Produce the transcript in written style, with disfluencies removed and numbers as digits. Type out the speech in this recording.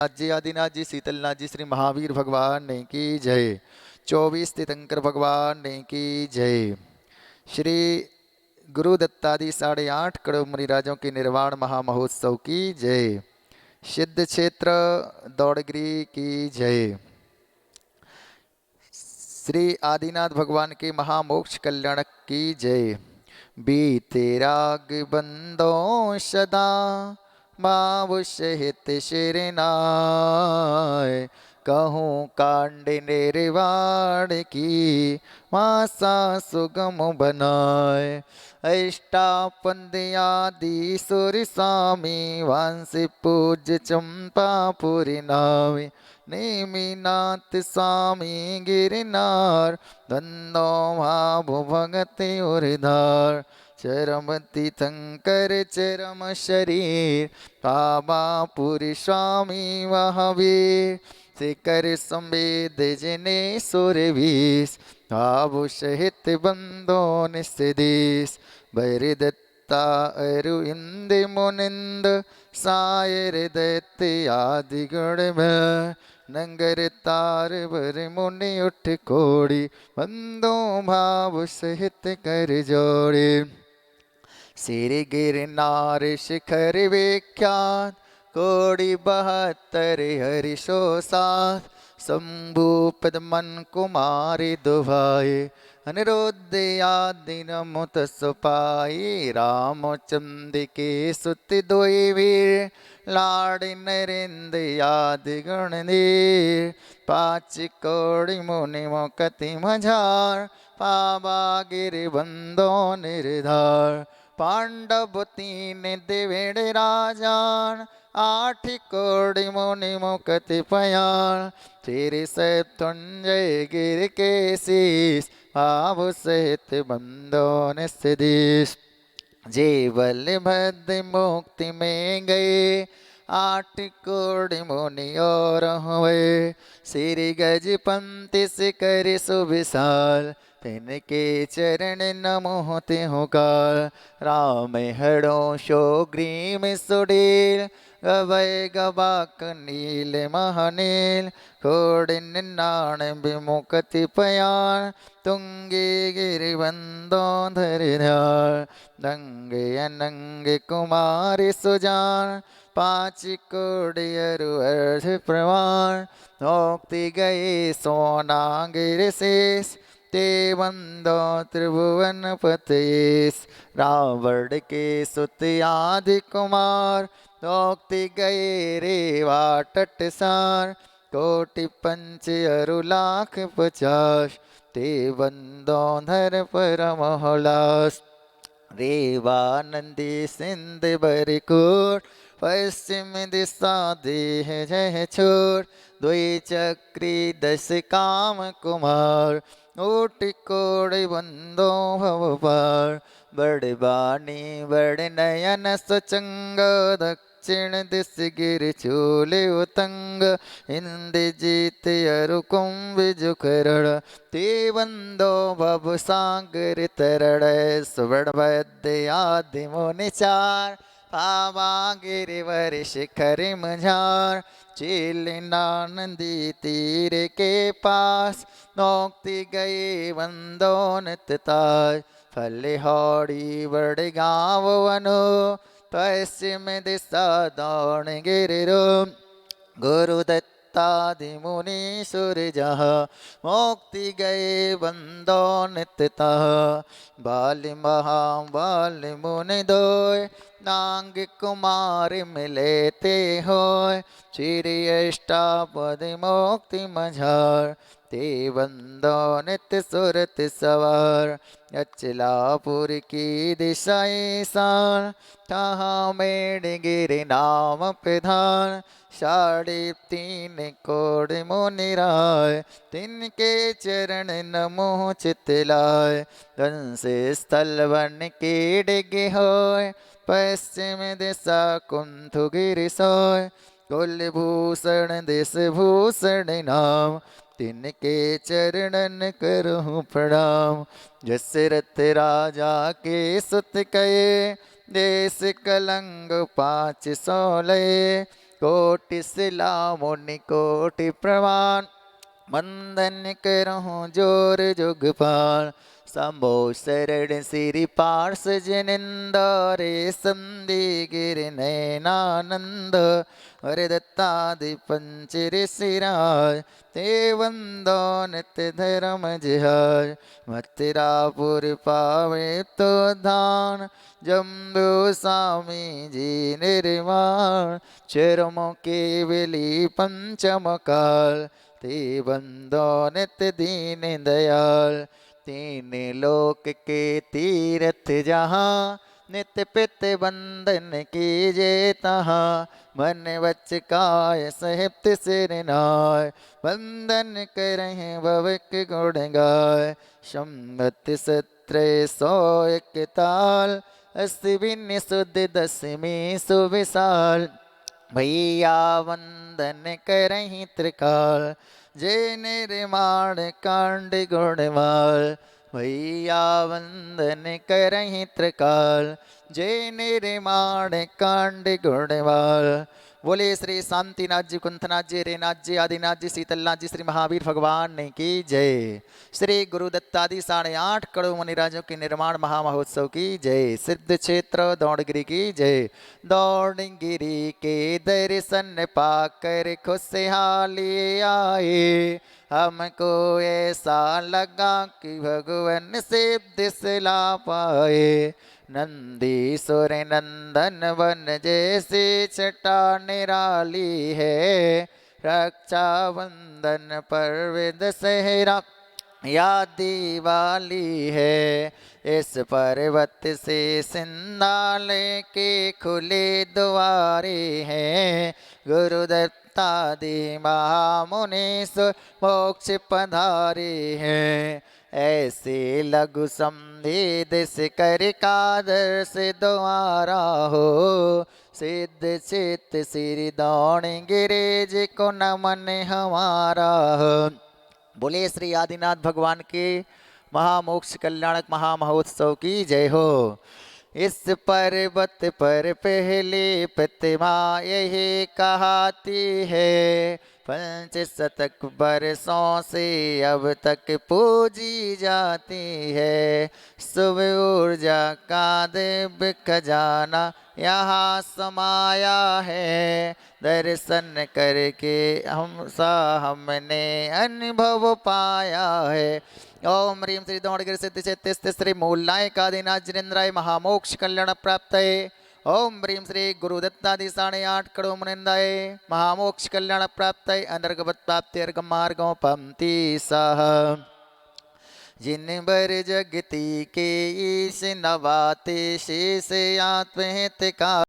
जी आदिनाथ जी शीतलनाथ जी श्री महावीर भगवान ने की जय। 24 तीर्थंकर भगवान ने की जय। श्री गुरु दत्तादि 8.5 करोड़ मुनिराजों के निर्वाण महामहोत्सव की जय। सिद्ध क्षेत्र दौड़गिरी की जय। श्री आदिनाथ भगवान के महामोक्ष कल्याण की जय। बीते राग बंदों सदा माव सहित शिरनाय। कहूँ कांड निर्वाण की मासा सुगम बनाए। अष्टापद आदि सुर स्वामी वांस पूज चंपापुरी नावे। नेमिनाथ स्वामी गिरनार धन्नो भाभु भगत उर्धार। चरम तीर्थंकर चरम शरीर पावापुरी स्वामी महावीर। शिखर संवेद जिने सुरवीस भावु सहित बंदो निस्देश। भैरदत्ता अरु इंद मुनिंद सायर दत्त आदि गुण में। नंगर तार बर मुनि उठ कोड़ी बंदो भाव सहित कर जोड़े। श्री गिरनार शिखर विख्यात कोड़ी 72 हरिशो साथ। शंभु पद मन कुमारी दुभाए अनिरुद्ध आदि नमुत सुपाई। रामचंद्र के सुत दोई वीर लाड़ नरेंद्र आदि गुण धीर। 5 कोड़ी मुनि मुकति मझार पावा गिर बंदो निर्धार। पांडव 3 दिवेड़ राजान 8 कोड़ी मुनि मुकति पयान। श्री सैतुंजय गिर के शीस भाव सहित बंदो निस्देश। जीवल भद्र मुक्ति में गए 8 कोड़ी मुनि और हुए। श्री गजपंथी शिखर सुविशाल तिनके चरण नमोते हो काल। राम हड़ो शो ग्रीम सुडील गवय गवाक नील महानील। खोड़ निन्नाण विमुक्ति पयान तुंगे गिरिबंदो धर ध्यान। नंगे अनंगे कुमारी सुजान 5 कोड़ी अरु अर्थ प्रमाण। नोक्ति गए सोना गिर शेष ते बंदो त्रिभुवन पतेश। रावण के सुत आदि कुमार नोक्ति गए रेवा टटसार। कोटि पंच अरु लाख 50 ते बंदो धर परम हलास। रेवानंदी सिंध बरिकोट पश्चिम दिशा देह जय छोर। द्विचक्री 10 काम कुमार ऊट कोड़ बंदो भव पार। बड़ बानी बड़ नयन सुचंग दक्षिण दिश गिर चूले उतंग। इंद जीत अरु कुंभ जुखरण ते बंदो भव सागर तरण। सुवर्ण भद्र आदि मुनि चार पावा गिरिवर शिखर मझार। चीलिनानंदी तीर के पास नोक्ति गए बंदो नित ताज। फलिहाड़ी बड़ गाँव वनो पश्चिम दिशा दौड़ गिरो। गुरु दत्तादि मुनि सुर जहाँ मुक्ति गए बंदो नित्यता। बाल महाबाल मुनि दोय नांग कुमार मिले ते होय। श्री अष्टापद मुक्ति मझार ते बंदो नित्य सुरत सवार। अचलापुर की दिशा ईशान तहाँ मेड़ गिर नाम प्रधान। 3.5 कोड़ मुनि राय तिनके चरण नमो चितलाय। कंस स्थल वन के डिगे होय पश्चिम दिशा कुंथु गिर सोय। कुलभूषण देश भूषण नाम तिनके चरणन करहु प्रणाम। दशरथ राजा के सुत कहे देश कलंग 500 लये। कोटि सिला मुनि कोटि प्रमाण वंदन करहूँ जोर जुगपाल शंभो शरण सिरि पार्श जनिंदरे संदि गिर नयनानंद हरिदत्तादि पंच ऋषिराज ते वंदो नित्य धर्म जिहाय मथुरापुर पावे तो धान जम्बू स्वामी जी निर्माण चरमों केवली पंचम काल ते बंदो नित्य दीन दयाल तीन लोक के तीर्थ जहाँ नित्य पित बंधन कीजे तहाँ मन वच काय सहित सिर नाय बंधन करहि भविक गुण गाय संवत सत्र 101 ताल अश्विन सुद दसमी सुविशाल भैया वंदन करहि त्रिकाल जय निर्माण कांड गुणवाल भैया वंदन करहि त्रिकाल जय निर्माण कांड गुणवाल। बोले श्री शांतिनाथ जी, कुंथनाथ जी, रेनाथ जी, आदिनाथ जी, शीतलनाथ जी, श्री महावीर भगवान की जय। श्री गुरु दत्तादि 8.5 करोड़ मुनिराजों के निर्माण महामहोत्सव की जय। सिद्ध क्षेत्र दौड़गिरी की जय। दौड़गिरी के दर्शन पाकर खुशहाली आए हमको ऐसा लगा कि भगवान सिद्ध सिला पाए नंदीश्वर नंदन वन जैसी छटा निराली है रक्षा बंधन पर्व दशहरा या दिवाली है इस पर्वत से सिंधाले के खुले द्वारे हैं गुरुदत्तादि महामुनीश्वर मोक्ष पधारे हैं ऐसे लघु संधि से कर कादर्श द्वारा हो सिद्ध चित्त श्री दौड़गिरी जी को नमन हमारा। बोले श्री आदिनाथ भगवान के महामोक्ष कल्याणक महामहोत्सव की जय हो। इस पर्वत पर पहले प्रतिमा यही कहती है 5 बरसों से अब तक पूजी जाती है शुभ ऊर्जा का दिव्य खजाना यहाँ समाया है दर्शन करके हमने अनुभव पाया है। ओम ह्रीं श्री दौड़गिरी सिद्धि चेत्य श्री मूलनायक आदिनाथ जिनेन्द्राय महामोक्ष कल्याण प्राप्त है। ओम ह्रीं श्री गुरुदत्तादि 8.5 करोड़ मुनिंदाय महामोक्ष कल्याण प्राप्त है। अंतर्गत प्राप्ति अर्घ मार्गों पंक्ति सह जिन बर जगती के ईश नवाते शेष आत्महित का